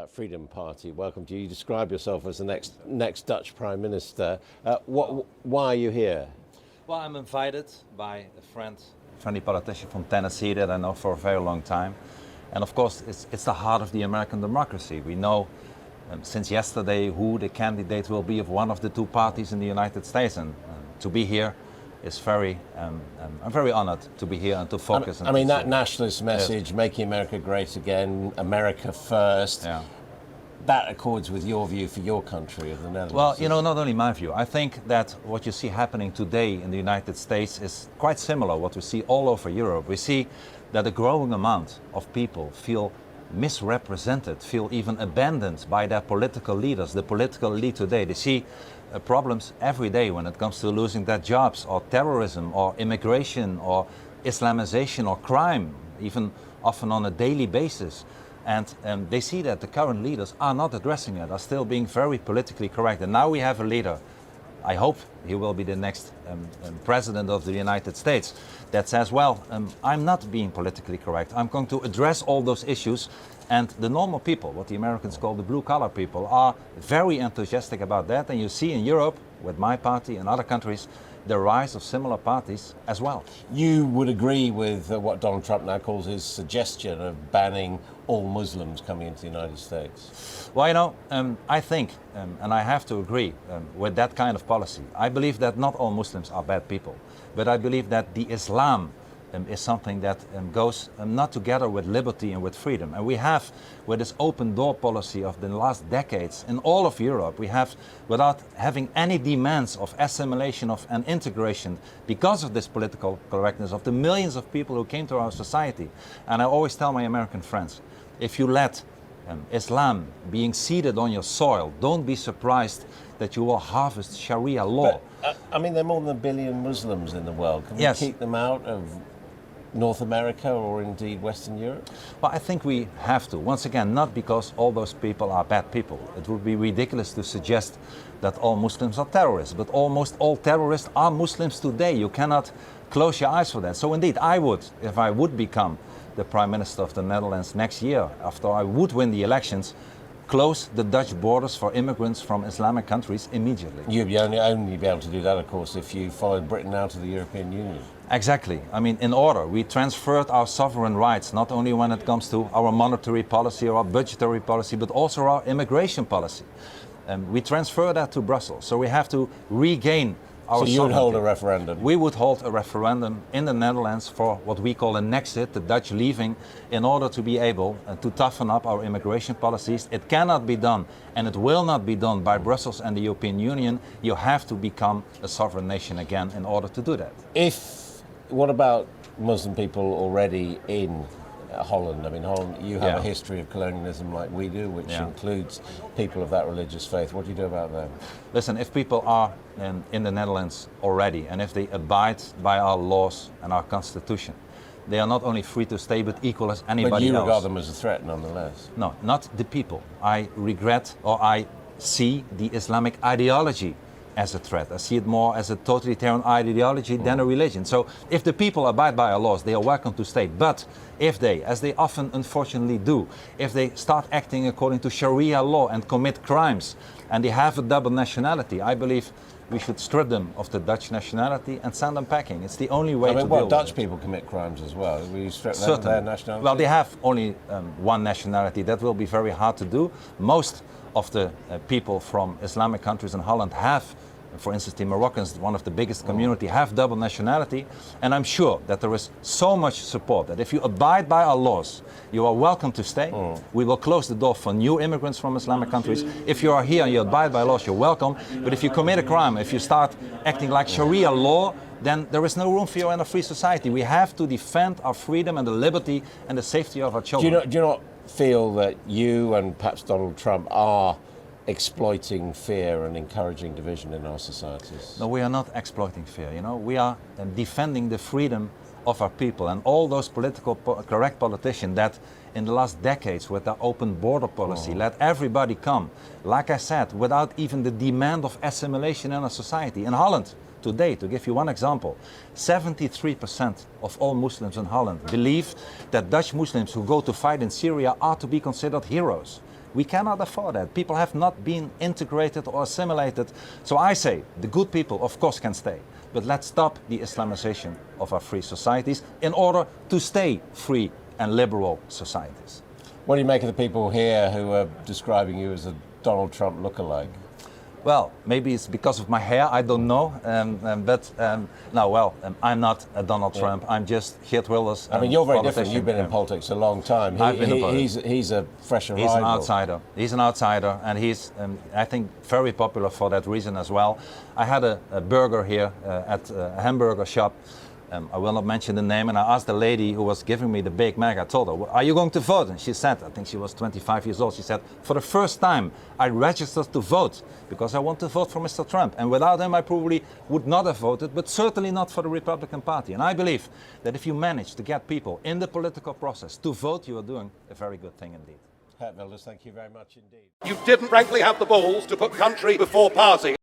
Freedom Party. Welcome to you. You describe yourself as the next Dutch Prime Minister. Why are you here? Well, I'm invited by a friendly politician from Tennessee that I know for a very long time. And of course, it's the heart of the American democracy. We know since yesterday who the candidate will be of one of the two parties in the United States. And to be here is I'm very honored to be here and to focus. I mean, that nationalist message, yes, making America great again, America first, yeah, that accords with your view for your country of the Netherlands. Well, you know, not only my view. I think that what you see happening today in the United States is quite similar to what we see all over Europe. We see that a growing amount of people feel misrepresented, feel even abandoned by their political leaders, the political elite today. They see problems every day when it comes to losing their jobs, or terrorism, or immigration, or Islamization, or crime, even often on a daily basis. And they see that the current leaders are not addressing it, are still being very politically correct. And now we have a leader, I hope he will be the next president of the United States, that says, well, I'm not being politically correct. I'm going to address all those issues. And the normal people, what the Americans call the blue-collar people, are very enthusiastic about that. And you see in Europe, with my party and other countries, the rise of similar parties as well. You would agree with what Donald Trump now calls his suggestion of banning all Muslims coming into the United States? Well, you know, I think, and I have to agree with that kind of policy. I believe that not all Muslims are bad people, but I believe that the Islam is something that goes not together with liberty and with freedom. And we have, with this open door policy of the last decades in all of Europe, we have, without having any demands of assimilation and integration, because of this political correctness of the millions of people who came to our society. And I always tell my American friends, if you let Islam being seeded on your soil, don't be surprised that you will harvest Sharia law. But, I mean, there are more than 1 billion Muslims in the world. Can we keep them out of North America or indeed Western Europe? Well, I think we have to. Once again, not because all those people are bad people. It would be ridiculous to suggest that all Muslims are terrorists, but almost all terrorists are Muslims today. You cannot close your eyes for that. So indeed, I would, if I would become the Prime Minister of the Netherlands next year, after I would win the elections, close the Dutch borders for immigrants from Islamic countries immediately. You'd only be able to do that, of course, if you followed Britain out of the European Union. Exactly. I mean, in order, we transferred our sovereign rights, not only when it comes to our monetary policy or our budgetary policy, but also our immigration policy. We transfer that to Brussels. So we have to regain our sovereignty. So you would hold a referendum? We would hold a referendum in the Netherlands for what we call an exit, the Dutch leaving, in order to be able to toughen up our immigration policies. It cannot be done, and it will not be done by Brussels and the European Union. You have to become a sovereign nation again in order to do that. What about Muslim people already in Holland? I mean, Holland, you have a history of colonialism like we do, which includes people of that religious faith. What do you do about them? Listen, if people are in the Netherlands already, and if they abide by our laws and our constitution, they are not only free to stay, but equal as anybody else. But you regard them as a threat, nonetheless? No, not the people. I regret, or I see the Islamic ideology as a threat. I see it more as a totalitarian ideology than a religion. So if the people abide by our laws, they are welcome to stay. But if they, as they often unfortunately do, if they start acting according to Sharia law and commit crimes, and they have a double nationality, I believe we should strip them of the Dutch nationality and send them packing. It's the only way to deal with it. Dutch people commit crimes as well. Will you strip them of their nationality? Well, they have only one nationality. That will be very hard to do. Most of the people from Islamic countries in Holland have, for instance, the Moroccans, one of the biggest community, have double nationality. And I'm sure that there is so much support that if you abide by our laws, you are welcome to stay. We will close the door for new immigrants from Islamic countries. If you are here and you abide by laws, you're welcome. But if you commit a crime, if you start acting like Sharia law, then there is no room for you in a free society. We have to defend our freedom and the liberty and the safety of our children. Do you not feel that you and perhaps Donald Trump are exploiting fear and encouraging division in our societies? No, we are not exploiting fear. You know, we are defending the freedom of our people, and all those correct politicians that in the last decades with their open border policy let everybody come, like I said, without even the demand of assimilation in our society. In Holland today, to give you one example, 73% of all Muslims in Holland believe that Dutch Muslims who go to fight in Syria are to be considered heroes. We cannot afford that. People have not been integrated or assimilated. So I say the good people, of course, can stay. But let's stop the Islamization of our free societies in order to stay free and liberal societies. What do you make of the people here who are describing you as a Donald Trump lookalike? Well, maybe it's because of my hair, I don't know. I'm not a Donald Trump. I'm just Geert Wilders. I mean, you're very different. You've been in politics a long time. He's a fresh arrival. He's an outsider. He's an outsider, and he's, I think, very popular for that reason as well. I had a burger here at a hamburger shop. I will not mention the name, and I asked the lady who was giving me the Big Mac, I told her, are you going to vote? And she said, I think she was 25 years old, she said, for the first time I registered to vote because I want to vote for Mr. Trump. And without him I probably would not have voted, but certainly not for the Republican Party. And I believe that if you manage to get people in the political process to vote, you are doing a very good thing indeed. Geert Wilders, thank you very much indeed. You didn't frankly have the balls to put country before party.